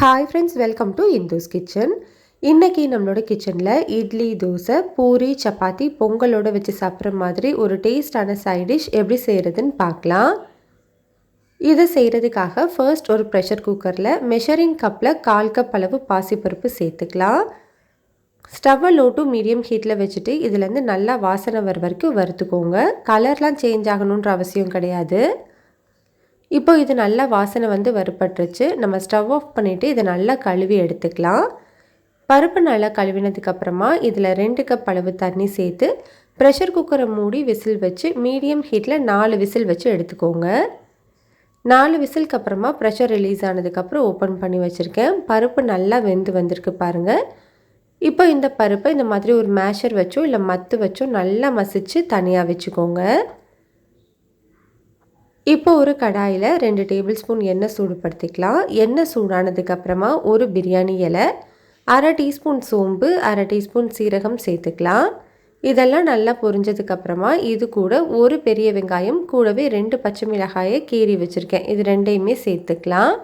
Hi friends, welcome to Indhu's kitchen. இன்றைக்கி நம்மளோட கிச்சனில் இட்லி, தோசை, பூரி, சப்பாத்தி, பொங்கலோடு வச்சு சாப்பிட்ற மாதிரி ஒரு டேஸ்டான சைட் டிஷ் எப்படி செய்கிறதுன்னு பார்க்கலாம். இதை செய்கிறதுக்காக ஃபர்ஸ்ட் ஒரு ப்ரெஷர் குக்கரில் மெஷரிங் கப்பில் 1/4 கப் அளவு பாசிப்பருப்பு சேர்த்துக்கலாம். ஸ்டவ்வை லோ டு மீடியம் ஹீட்டில் வச்சுட்டு இதுலேருந்து நல்லா வாசனை வர வரைக்கும் வறுத்துக்கோங்க. கலர்லாம் சேஞ்ச் ஆகணுன்ற அவசியம் கிடையாது. இப்போ இது நல்லா வாசனை வந்து வறுபட்டுருச்சு. நம்ம ஸ்டவ் ஆஃப் பண்ணிவிட்டு இதை நல்லா கழுவி எடுத்துக்கலாம். பருப்பு நல்லா கழுவினதுக்கப்புறமா இதில் 2 கப் அளவு தண்ணி சேர்த்து ப்ரெஷர் குக்கரை மூடி விசில் வச்சு மீடியம் ஹீட்டில் 4 விசில் வச்சு எடுத்துக்கோங்க. 4 விசிலுக்கு அப்புறமா ப்ரெஷர் ரிலீஸ் ஆனதுக்கப்புறம் ஓப்பன் பண்ணி வச்சுருக்கேன். பருப்பு நல்லா வெந்து வந்திருக்கு பாருங்கள். இப்போ இந்த பருப்பை இந்த மாதிரி ஒரு மேஷர் வச்சோ இல்லை மத்து வச்சோ நல்லா மசிச்சு தனியாக வச்சுக்கோங்க. இப்போ ஒரு கடாயில் 2 டேபிள் ஸ்பூன் எண்ணெய் சூடுபடுத்திக்கலாம். எண்ணெய் சூடானதுக்கப்புறமா ஒரு பிரியாணி இலை, 1/2 டீஸ்பூன் சோம்பு, 1/2 டீஸ்பூன் சீரகம் சேர்த்துக்கலாம். இதெல்லாம் நல்லா பொரிஞ்சதுக்கப்புறமா இது கூட ஒரு பெரிய வெங்காயம் கூடவே 2 பச்சை மிளகாயை கீறி வச்சுருக்கேன். இது ரெண்டையுமே சேர்த்துக்கலாம்.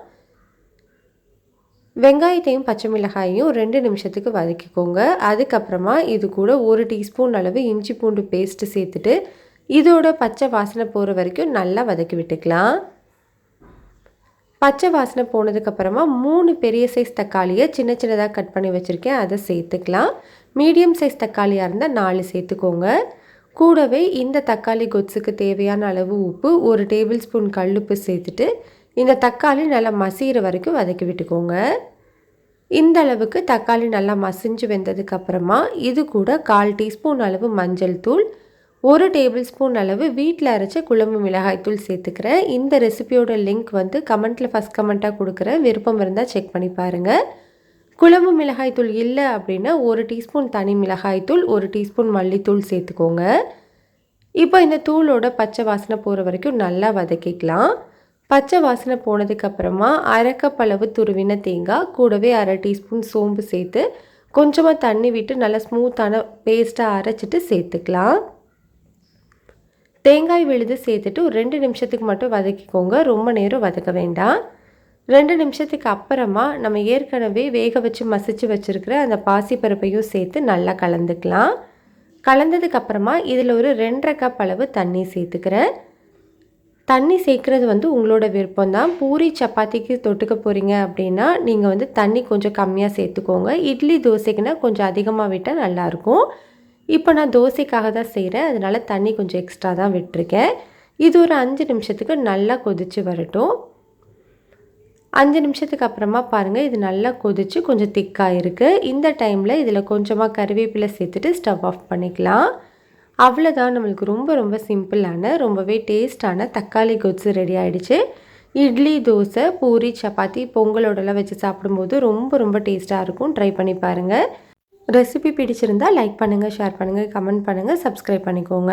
வெங்காயத்தையும் பச்சை மிளகாயையும் 2 நிமிஷத்துக்கு வதக்கிக்கோங்க. அதுக்கப்புறமா இது கூட 1 டீஸ்பூன் அளவு இஞ்சி பூண்டு பேஸ்ட்டு சேர்த்துட்டு இதோட பச்சை வாசனை போகிற வரைக்கும் நல்லா வதக்கி விட்டுக்கலாம். பச்சை வாசனை போனதுக்கப்புறமா 3 பெரிய சைஸ் தக்காளியை சின்ன சின்னதாக கட் பண்ணி வச்சுருக்கேன், அதை சேர்த்துக்கலாம். மீடியம் சைஸ் தக்காளியாக இருந்தால் 4 சேர்த்துக்கோங்க. கூடவே இந்த தக்காளி கொத்சுக்கு தேவையான அளவு உப்பு, 1 டேபிள் ஸ்பூன் கல்லுப்பு சேர்த்துட்டு இந்த தக்காளி நல்லா மசிகிற வரைக்கும் வதக்கி விட்டுக்கோங்க. இந்த அளவுக்கு தக்காளி நல்லா மசிஞ்சு வெந்ததுக்கப்புறமா இது கூட 1/4 டீஸ்பூன் அளவு மஞ்சள் தூள், 1 டேபிள் ஸ்பூன் அளவு வீட்டில் அரைச்ச குழம்பு மிளகாய்த்தூள் சேர்த்துக்கிறேன். இந்த ரெசிபியோட லிங்க் வந்து கமெண்ட்டில் ஃபஸ்ட் கமெண்ட்டாக கொடுக்குறேன். விருப்பம் இருந்தால் செக் பண்ணி பாருங்கள். குழம்பு மிளகாய்த்தூள் இல்லை அப்படின்னா 1 டீஸ்பூன் தனி மிளகாய்த்தூள், 1 டீஸ்பூன் மல்லித்தூள் சேர்த்துக்கோங்க. இப்போ இந்த தூளோட பச்சை வாசனை போகிற வரைக்கும் நல்லா வதக்கிக்கலாம். பச்சை வாசனை போனதுக்கப்புறமா 1/2 கப் அளவு துருவின தேங்காய் கூடவே 1/2 டீஸ்பூன் சோம்பு சேர்த்து கொஞ்சமாக தண்ணி விட்டு நல்லா ஸ்மூத்தான பேஸ்ட்டாக அரைச்சிட்டு சேர்த்துக்கலாம். தேங்காய் விழுது சேர்த்துட்டு ஒரு 2 நிமிஷத்துக்கு மட்டும் வதக்கிக்கோங்க. ரொம்ப நேரம் வதக்க வேண்டாம். 2 நிமிஷத்துக்கு அப்புறமா நம்ம ஏற்கனவே வேக வச்சு மசிச்சு வச்சுருக்கிற அந்த பாசிப்பருப்பையும் சேர்த்து நல்லா கலந்துக்கலாம். கலந்ததுக்கப்புறமா இதில் ஒரு 2.5 கப் அளவு தண்ணி சேர்த்துக்கிறேன். தண்ணி சேர்க்குறது வந்து உங்களோட விருப்பம்தான். பூரி சப்பாத்திக்கு தொட்டுக்க போகிறீங்க அப்படின்னா நீங்கள் வந்து தண்ணி கொஞ்சம் கம்மியாக சேர்த்துக்கோங்க. இட்லி தோசைக்குன்னா கொஞ்சம் அதிகமாக விட்டால் நல்லாயிருக்கும். இப்போ நான் தோசைக்காக தான் செய்கிறேன், அதனால் தண்ணி கொஞ்சம் எக்ஸ்ட்ரா தான் விட்டுருக்கேன். இது ஒரு 5 நிமிஷத்துக்கு நல்லா கொதித்து வரட்டும். 5 நிமிஷத்துக்கு அப்புறமா பாருங்கள், இது நல்லா கொதித்து கொஞ்சம் திக்காக இருக்குது. இந்த டைமில் இதில் கொஞ்சமாக கருவேப்பிலை சேர்த்துட்டு ஸ்டவ் ஆஃப் பண்ணிக்கலாம். அவ்வளோதான், நம்மளுக்கு ரொம்ப ரொம்ப சிம்பிளான ரொம்பவே டேஸ்டான தக்காளி கொத்சு ரெடி ஆகிடுச்சு. இட்லி, தோசை, பூரி, சப்பாத்தி, பொங்கலோடலாம் வச்சு சாப்பிடும்போது ரொம்ப ரொம்ப டேஸ்ட்டாக இருக்கும். ட்ரை பண்ணி பாருங்கள். ரெசிபி பிடிச்சிருந்தால் லைக் பண்ணுங்கள், ஷேர் பண்ணுங்கள், கமெண்ட் பண்ணுங்கள், சப்ஸ்கிரைப் பண்ணிக்கோங்க.